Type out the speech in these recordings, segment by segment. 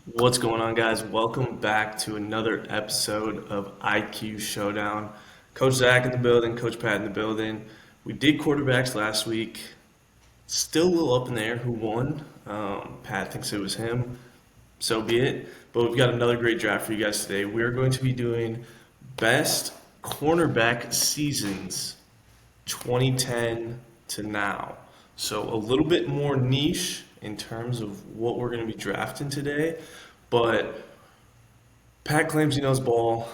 What's going on, guys? Welcome back to another episode of IQ Showdown. Coach Zach in the building, Coach Pat in the building. We did quarterbacks last week. Still a little up in the air who won. Pat thinks it was him. So be it. But we've got another great draft for you guys today. We are going to be doing best cornerback seasons 2010 to now. So a little bit more niche in terms of what we're going to be drafting today. But Pat claims he knows ball.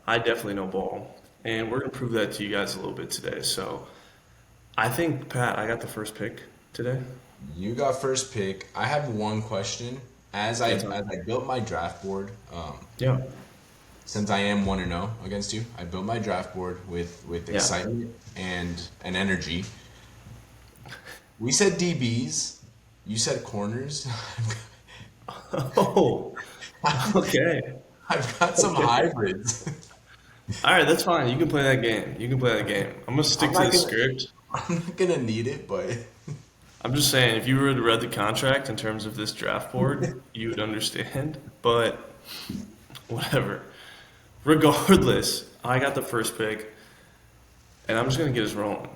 I definitely know ball. And we're going to prove that to you guys a little bit today. So I think, Pat, I got the first pick today. You got first pick. I have one question. As I Yeah, as Tom. I built my draft board, Yeah. since I am 1-0 against you, I built my draft board with Yeah. excitement and energy. We said DBs. You said corners. Oh, okay. I've got some Okay. hybrids. All right, that's fine. You can play that game. You can play that game. I'm going to I'm stick to not the gonna script. I'm not gonna need it, but I'm just saying, if you were to read the contract in terms of this draft board, you would understand. But whatever. Regardless, I got the first pick, and I'm just gonna get us rolling.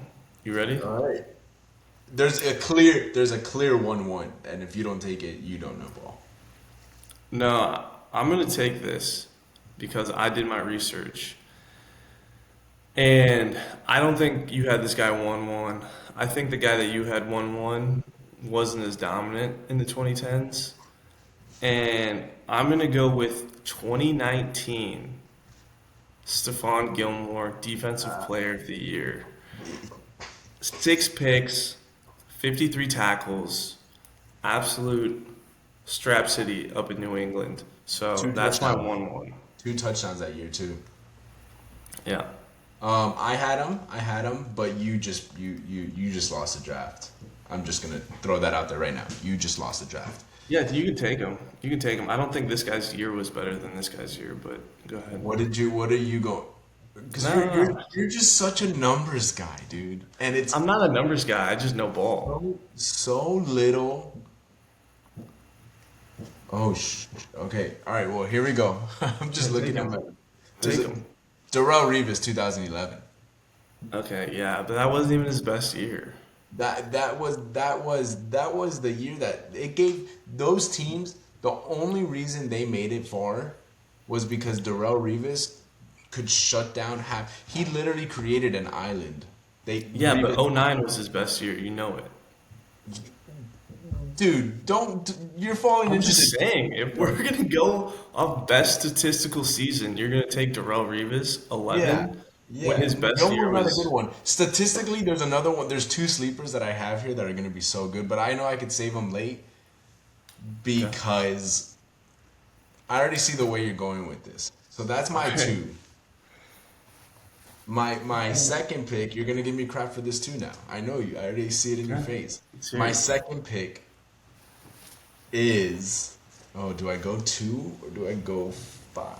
You ready? all right. There's a clear 1-1, and if you don't take it, you don't know ball. No, I'm gonna take this because I did my research, and I don't think you had this guy 1-1. I think the guy that you had 1-1 wasn't as dominant in the 2010s, and I'm gonna go with 2019 Stephon Gilmore, Defensive Player of the Year. 6 picks, 53 tackles, absolute strap city up in New England. So Two that's my touchdowns. 1-1. Two touchdowns that year too. Yeah. I had him, but you just lost the draft. I'm just gonna throw that out there right now. You just lost the draft. Yeah, you can take him. You can take him. I don't think this guy's year was better than this guy's year, but go ahead. What are you going? Because No, you're no, you're no. you're just such a numbers guy, dude. And it's I'm not a numbers guy. I just know ball. so little. Oh okay. All right. Well, here we go. I'm Yeah, just take looking at him. my. There's Take a him. Darrell Revis 2011. Okay, yeah, but that wasn't even his best year. That was the year that it gave those teams the only reason they made it far was because Darrell Revis could shut down half. He literally created an island. They Yeah, but Revis, '09 was his best year. You know it. dude, don't you're falling I'm into just this. saying, if we're gonna go off best statistical season, you're gonna take Darrell Revis Yeah, 11 when yeah. his best year Gilmore's not a good was. one. Statistically, there's another one. There's two sleepers that I have here that are gonna be so good, but I know I could save them late Okay. because I already see the way you're going with this. So that's All my right. two. My second pick, you're gonna give me crap for this too now. I know you. I already see it in your Okay. face. Let's hear My it. second pick is, oh, do I go two or do I go five?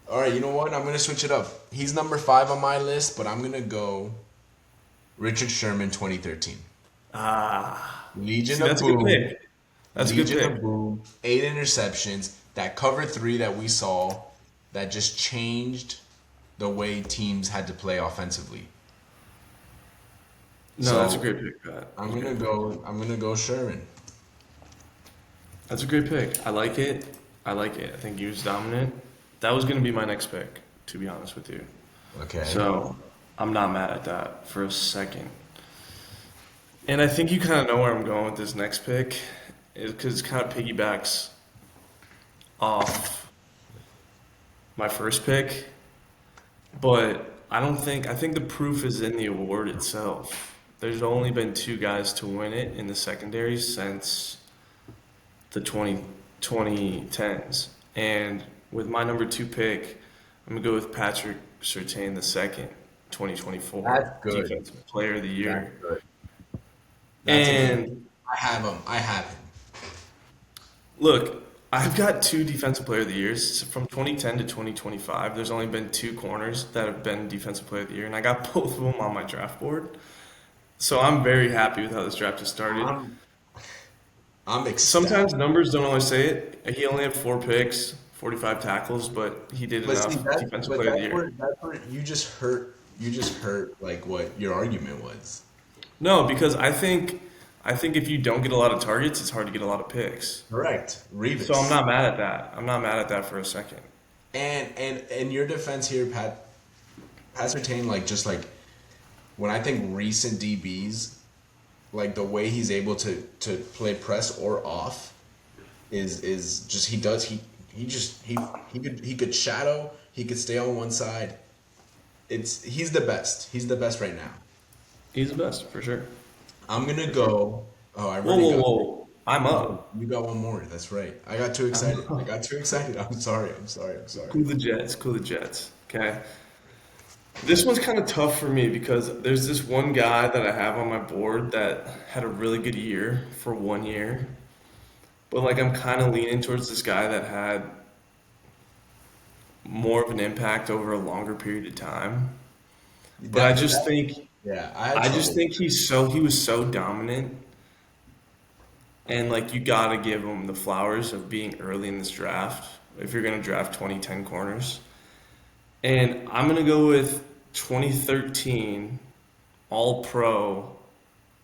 All right, you know what? I'm gonna switch it up. He's number five on my list, but I'm gonna go Richard Sherman 2013. Ah, Legion see, of that's a good Boom. pick. That's a good Legion pick. of Boom. 8 interceptions. That cover three that we saw that just changed the way teams had to play offensively. No, that's a So great pick, Pat. I'm That's a gonna great pick. go. I'm gonna go Sherman. That's a great pick. I like it. I like it. I think he was dominant. That was gonna be my next pick, to be honest with you. Okay. So I'm not mad at that for a second. And I think you kind of know where I'm going with this next pick, is because it kind of piggybacks off my first pick. But I think the proof is in the award itself. There's only been two guys to win it in the secondary since the 2010s. And with my number two pick, I'm going to go with Patrick Surtain the second, 2024 That's good. Defensive Player of the That's Year. good. That's a good. And I have him. I have him. look, I've got two Defensive Player of the Years from 2010 to 2025. There's only been two corners that have been Defensive Player of the Year, and I got both of them on my draft board. So I'm very happy with how this draft has started. I'm I'm ecstatic. Sometimes numbers don't always say it. He only had 4 picks, 45 tackles, but he did But see enough. that, Defensive but player of the year. that's where you just hurt like what your argument was. No, because I think if you don't get a lot of targets, it's hard to get a lot of picks. Correct, So I'm Revis. not mad at that. I'm not mad at that for a second. And your defense here, Pat Surtain, like just like when I think recent DBs, like the way he's able to play press or off is just he could shadow, he could stay on one side. He's the best. He's the best right now. He's the best for sure. I'm gonna For sure. go. Oh, I Whoa, already whoa, got. whoa! I'm Oh, up. you got one more. That's right. I got too I'm excited. I up. got too excited. I'm sorry. I'm sorry. I'm sorry. Cool the Jets. Cool the Jets. Okay. This one's kind of tough for me because there's this one guy that I have on my board that had a really good year for 1 year, but like I'm kind of leaning towards this guy that had more of an impact over a longer period of time. But I just That think yeah, I had I just trouble. think he was so dominant, and like you gotta give him the flowers of being early in this draft if you're gonna draft 2010 corners. And I'm gonna go with 2013 All Pro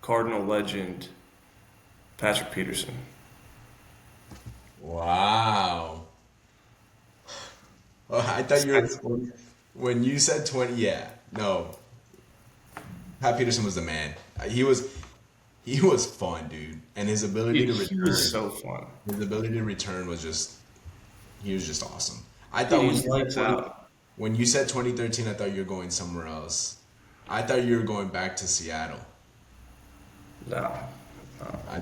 Cardinal legend Patrick Peterson. Wow. Oh, I thought you I, were when you said 20. Yeah, no. Pat Peterson was the man. He was fun, dude, and his ability to he was return, so fun. his ability to return was just he was just awesome. I Dude, thought he when was you said lights 20 out. when you said 2013, I thought you were going somewhere else. I thought you were going back to Seattle. No, I,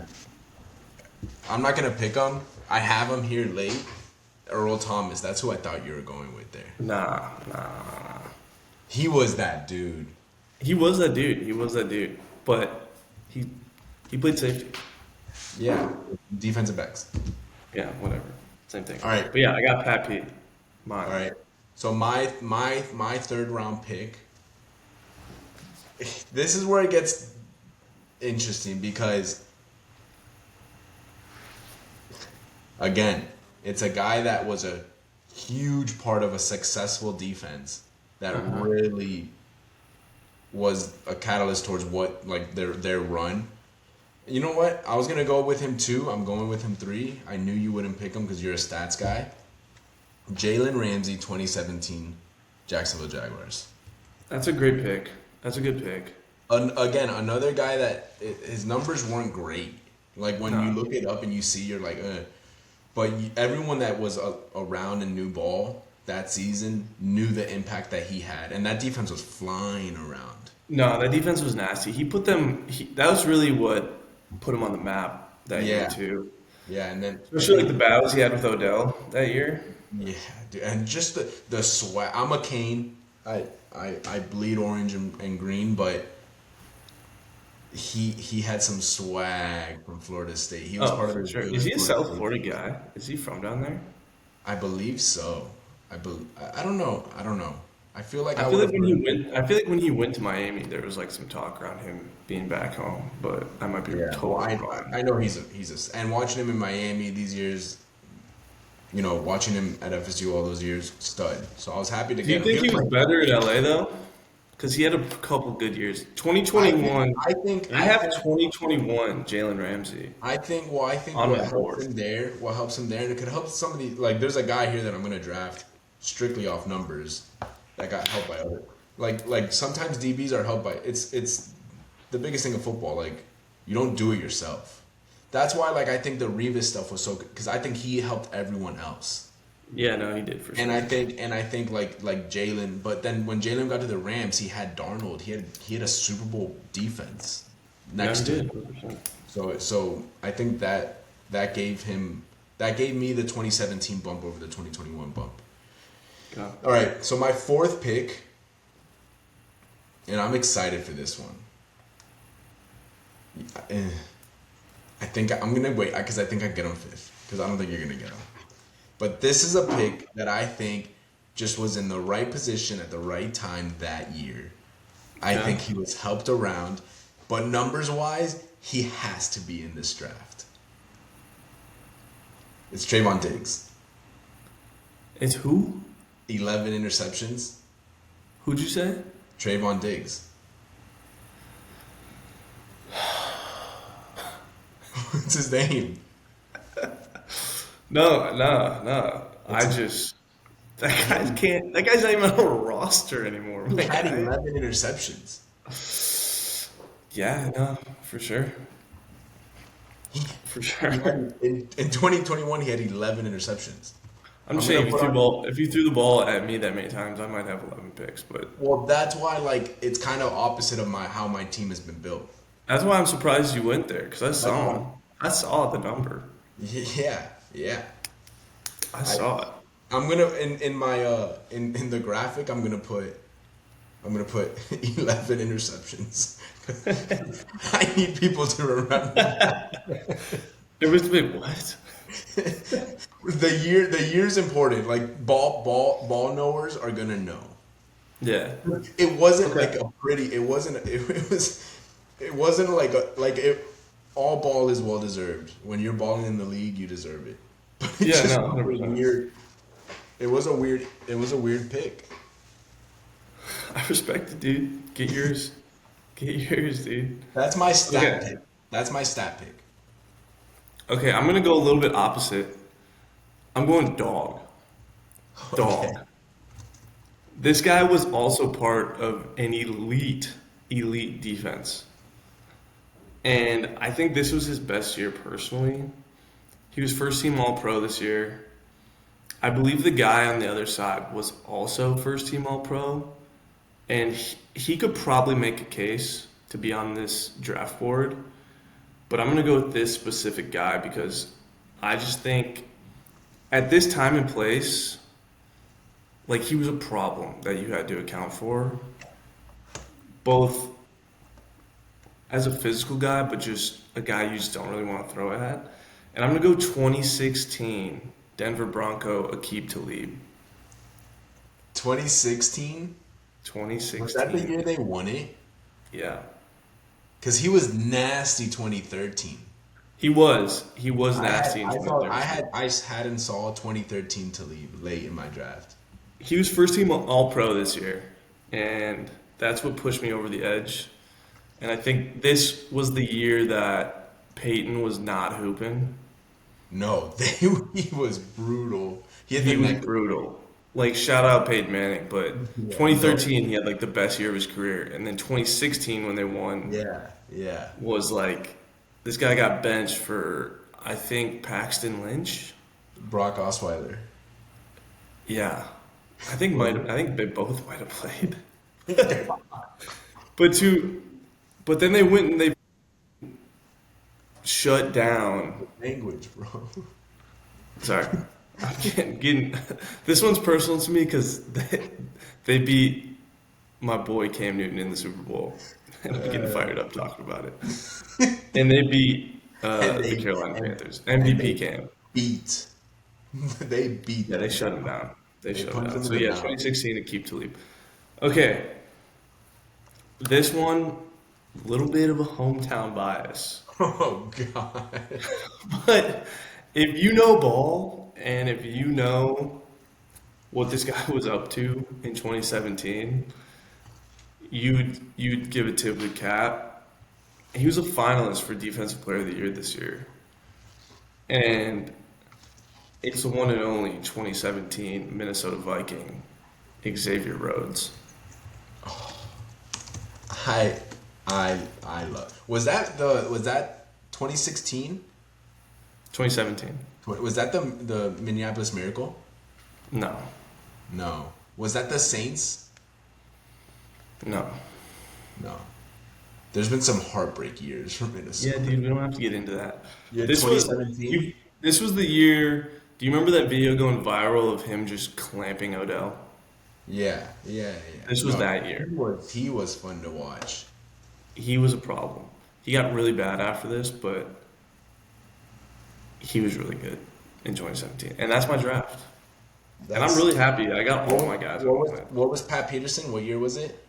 I'm not gonna pick him. I have him here late. Earl Thomas. That's who I thought you were going with there. nah. He was that dude. He was that dude. He was that dude. But he he played safety. Yeah, defensive backs. Yeah, whatever. Same thing. All right, But yeah, I got Pat Pete. all Mine. right. So my third round pick. This is where it gets interesting because again, it's a guy that was a huge part of a successful defense that Uh-huh. really was a catalyst towards what like their run. You know what? I was gonna go with him too. I'm going with him three. I knew you wouldn't pick him because you're a stats guy. Jalen Ramsey, 2017, Jacksonville Jaguars. That's a great pick. That's a good pick. Again, another guy that his numbers weren't great. Like when you No. look it up and you see, you're like, but everyone that was around and knew ball that season knew the impact that he had, and that defense was flying around. No, that defense was nasty. That was really what put him on the map that year Yeah, too. yeah, and Especially like then the battles he had with Odell that year. yeah, dude, and just the swag. I'm a Cane. I bleed orange and green, but he had some swag from Florida State. He was Oh, part of for the sure. good Is he a Florida South State. Florida guy? Is he from down there? I believe so. I don't know. I don't know. I feel like I I feel would like have when heard he him. went, I feel like when he went to Miami, there was like some talk around him being back home, but I might be Yeah. Well, totally wrong. I know and watching him in Miami these years, watching him at FSU all those years, stud. So I was happy to Do you get him. He think was he was like, better in LA though? Because he had a couple good years. I think 2021, I think I I have think 2021 Jalen Ramsey I think on what my helps board. him there, and it could help somebody like there's a guy here that I'm gonna draft strictly off numbers that got helped by other like sometimes DBs are helped by it's the biggest thing in football, like you don't do it yourself. That's why like I think the Revis stuff was so good because I think he helped everyone else. Yeah, no, he did for sure. And I think like Jalen, but then when Jalen got to the Rams, he had Darnold. He had a Super Bowl defense No, he next to did. him. 100%. So I think that gave me the 2017 bump over the 2021 bump. Yeah. All right, so my fourth pick, and I'm excited for this one. Eh, I think I'm gonna wait because I think I get him fifth because I don't think you're gonna get him. But this is a pick that I think just was in the right position at the right time that year. I Okay. think he was helped around, but numbers wise, he has to be in this draft. It's Trayvon Diggs. It's who? 11 interceptions. Who'd you say? Trayvon Diggs. What's his name? No, no, no. What's I his just that guy's not even on a roster anymore, He my had guy. 11 interceptions. Yeah, no, for sure. He, For he sure. had in 2021 he had 11 interceptions. I'm I'm just saying gonna put on. if you threw the ball at me that many times, I might have 11 picks, but Well, that's why like it's kind of opposite of my how my team has been built. that's why I'm surprised you went there because I That's saw why. him. I saw the number. Yeah, yeah. I I saw it. I'm gonna in my in the graphic I'm gonna put 11 interceptions. I need people to remember It was big. What? the year's important. Like ball knowers are gonna know. Yeah. It wasn't Okay. like a pretty. It wasn't like a like it. All ball is well deserved. When you're balling in the league, you deserve it. But it Yeah, just no, was a 100%. weird. It was a weird. It was a weird pick. I respect it, dude. Get yours. Get yours, dude. That's my stat Okay. pick. That's my stat pick. Okay, I'm gonna go a little bit opposite. I'm going dog. Okay. Dog. This guy was also part of an elite defense. And I think this was his best year personally. He was first team All Pro this year. I believe the guy on the other side was also first team All Pro. And he could probably make a case to be on this draft board. But I'm going to go with this specific guy because I just think at this time and place, like he was a problem that you had to account for, both as a physical guy, but just a guy you just don't really want to throw at. And I'm gonna go 2016 Denver Bronco Aqib Talib. 2016. Was that the 2016, year they won it? yeah, Because he was nasty 2013. he was I had nasty in I thought 2013. I hadn't saw 2013 to leave late in my draft. He was first team All Pro this year, and that's what pushed me over the edge. And I think this was the year that Peyton was not hooping. No, he was brutal. He had the He was neck. brutal. Like shout out Peyton Manning, but Yeah, no. 2013 he had like the best year of his career, and then 2016 when they won Yeah, yeah. was like this guy got benched for I think Paxton Lynch. Brock Osweiler. Yeah, I think they both might have played, Language, but but then they went and they shut down. bro. Sorry, I'm getting this one's personal to me because they beat my boy Cam Newton in the Super Bowl, and I'm getting fired up talking about it. And they beat And the they Carolina and Panthers. and MVP they Cam. beat. They beat Yeah, they them. shut him down. They They shut him punched down. them in So the yeah, mouth. 2016 to keep Talib. Okay, this one, a little bit of a hometown bias, Oh God. but if you know ball and if you know what this guy was up to in 2017, you'd give it tip of the cap. He was a finalist for Defensive Player of the Year this year, and it's the one and only 2017 Minnesota Viking, Xavier Rhodes. I I love. Was that 2016? 2017. Was that the Minneapolis Miracle? No, No. Was that the Saints? no. No. There's been some heartbreak years for Yeah, Minnesota. dude, we don't have to get into that. Yeah, This was 2017. you. This was the year. Do you remember that video going viral of him just clamping Odell? Yeah, yeah, yeah. This was No, that year. he was fun to watch. He was a problem. He got really bad after this, but he was really good in 2017, and that's my draft. And I'm That's really happy. I got all my guys on it. what was Pat Peterson? What year was it?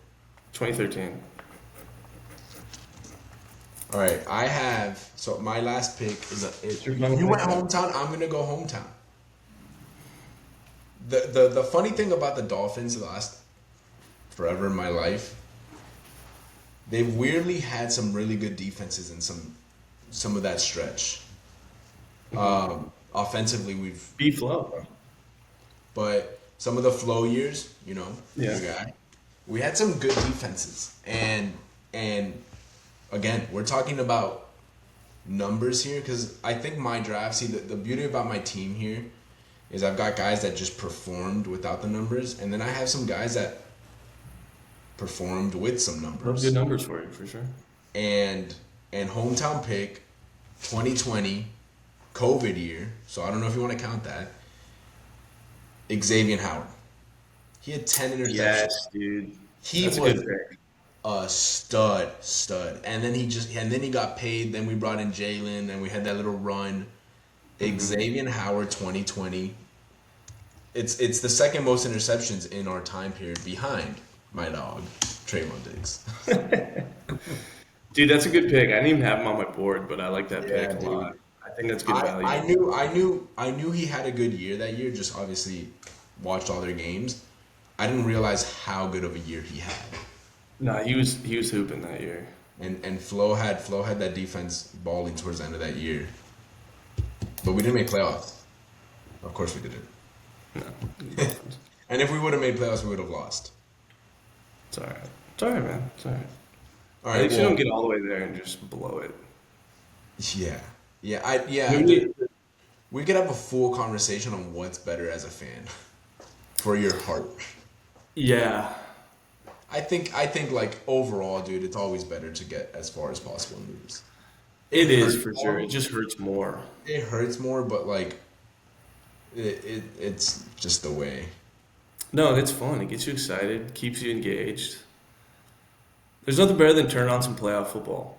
2013. All right, I have. So my last pick is What's your final you pick went then? hometown. I'm gonna go hometown. The funny thing about the Dolphins the last forever in my life, they've weirdly had some really good defenses in some of that stretch. Offensively, Beef low. but some of the flow years, Yeah. your guy, we had some good defenses, and again, we're talking about numbers here because I think my draft. See, the beauty about my team here is I've got guys that just performed without the numbers, and then I have some guys that performed with some Love good numbers. numbers for you, for sure. And hometown pick, 2020, COVID year. So I don't know if you want to count that. Xavier Howard. He had 10 interceptions. Yes, dude. He That's a good was pick. a stud. And then he got paid. Then we brought in Jalen, and we had that little run. Xavier Howard, 2020. It's the second most interceptions in our time period behind my dog, Trayvon Diggs. Dude, that's a good pick. I didn't even have him on my board, but I like that Yeah, pick a dude. lot. I think that's good I value. knew he had a good year that year. Just obviously watched all their games. I didn't realize how good of a year he had. No, he was hooping that year. And Flo had that defense balling towards the end of that year. But we didn't make playoffs. Of course we didn't. No, And if we would have made playoffs, we would have lost. it's all right. It's all right, man. It's all right. All At right. least you Well, don't get all the way there and just blow it. yeah, yeah. Maybe- We could have a full conversation on what's better as a fan for your heart. Yeah, I think like overall, dude, it's always better to get as far as possible and lose. it is hurts for sure. more. It just hurts more. It hurts more, but like it's just the way. No, it's fun. It gets you excited, keeps you engaged. There's nothing better than turning on some playoff football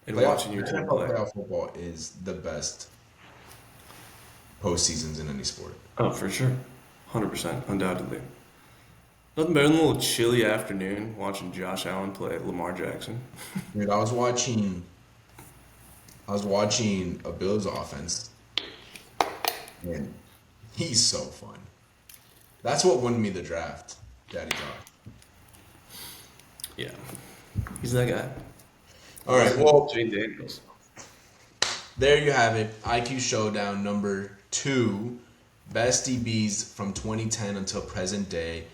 and Playoff watching your team NFL play. playoff football is the best postseasons in any sport. Oh, for sure. 100%, undoubtedly. Nothing better than a little chilly afternoon watching Josh Allen play Lamar Jackson. Dude, I was watching a Bills offense, and he's so fun. That's what won me the draft, Daddy Josh. Yeah, he's that guy. All right, well, Jane Daniels. there you have it. IQ Showdown number 2. Best DBs from 2010 until present day.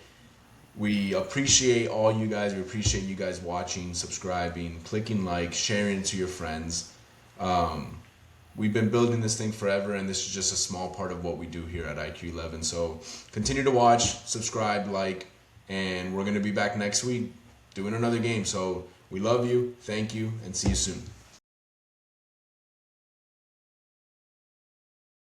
We appreciate all you guys. We appreciate you guys watching, subscribing, clicking like, sharing it to your friends. We've been building this thing forever, and this is just a small part of what we do here at IQ 11. So continue to watch, subscribe, like, and we're going to be back next week doing another game. So we love you, thank you, and see you soon.